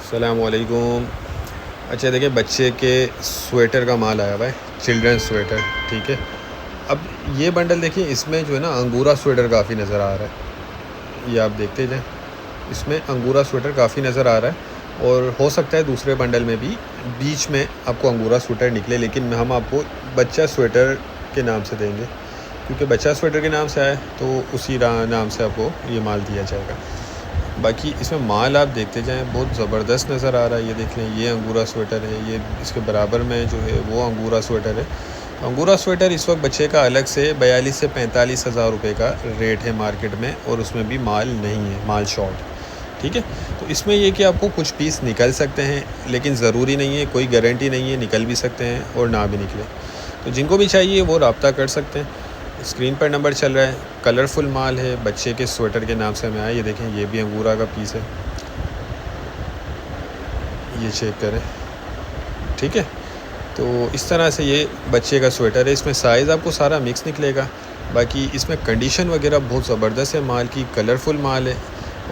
अस्सलामुअलैकुम। अच्छा देखिए, बच्चे के स्वेटर का माल आया हुआ है, चिल्ड्रन स्वेटर। ठीक है, अब ये बंडल देखिए, इसमें जो है ना अंगूरा स्वेटर काफ़ी नज़र आ रहा है। ये आप देखते जाएं, इसमें अंगूरा स्वेटर काफ़ी नज़र आ रहा है और हो सकता है दूसरे बंडल में भी बीच में आपको अंगूरा स्वेटर निकले, लेकिन हम आपको बच्चा स्वेटर के नाम से देंगे, क्योंकि बच्चा स्वेटर के नाम से आए तो उसी नाम से आपको ये माल दिया जाएगा। बाकी इसमें माल आप देखते जाएं, बहुत ज़बरदस्त नज़र आ रहा है। ये देख लें, ये अंगूरा स्वेटर है, ये इसके बराबर में जो है वो अंगूरा स्वेटर है। अंगूरा स्वेटर इस वक्त बच्चे का अलग से 42 से 45 हज़ार रुपये का रेट है मार्केट में, और उसमें भी माल नहीं है, माल शॉर्ट। ठीक है, तो इसमें ये कि आपको कुछ पीस निकल सकते हैं, लेकिन ज़रूरी नहीं है, कोई गारंटी नहीं है, निकल भी सकते हैं और ना भी निकले। तो जिनको भी चाहिए वो रब्ता कर सकते हैं। स्क्रीन पर नंबर चल रहा है। कलरफुल माल है, बच्चे के स्वेटर के नाम से हमें आया। ये देखें, ये भी अंगूरा का पीस है, ये चेक करें। ठीक है, तो इस तरह से ये बच्चे का स्वेटर है। इसमें साइज़ आपको सारा मिक्स निकलेगा। बाकी इसमें कंडीशन वगैरह बहुत ज़बरदस्त है माल की, कलरफुल माल है,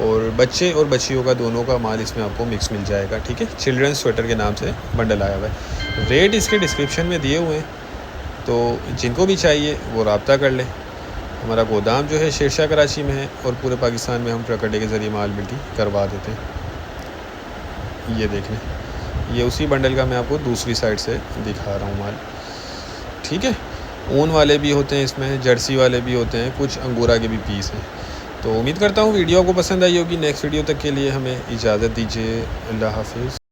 और बच्चे और बच्चियों का दोनों का माल इसमें आपको मिक्स मिल जाएगा। ठीक है, चिल्ड्रन स्वेटर के नाम से बंडल आया हुआ है। रेट इसके डिस्क्रिप्शन में दिए हुए हैं, तो जिनको भी चाहिए वो रब्ता कर लें। हमारा गोदाम जो है शेरशाह कराची में है, और पूरे पाकिस्तान में हम ट्रक अड्डे के ज़रिए माल मिल्टी करवा देते हैं। ये देख लें, ये उसी बंडल का मैं आपको दूसरी साइड से दिखा रहा हूँ माल। ठीक है, ऊन वाले भी होते हैं इसमें, जर्सी वाले भी होते हैं, कुछ अंगूरा के भी पीस हैं। तो उम्मीद करता हूँ वीडियो आपको पसंद आई होगी। नेक्स्ट वीडियो तक के लिए हमें इजाज़त दीजिए। अल्लाह हाफिज़।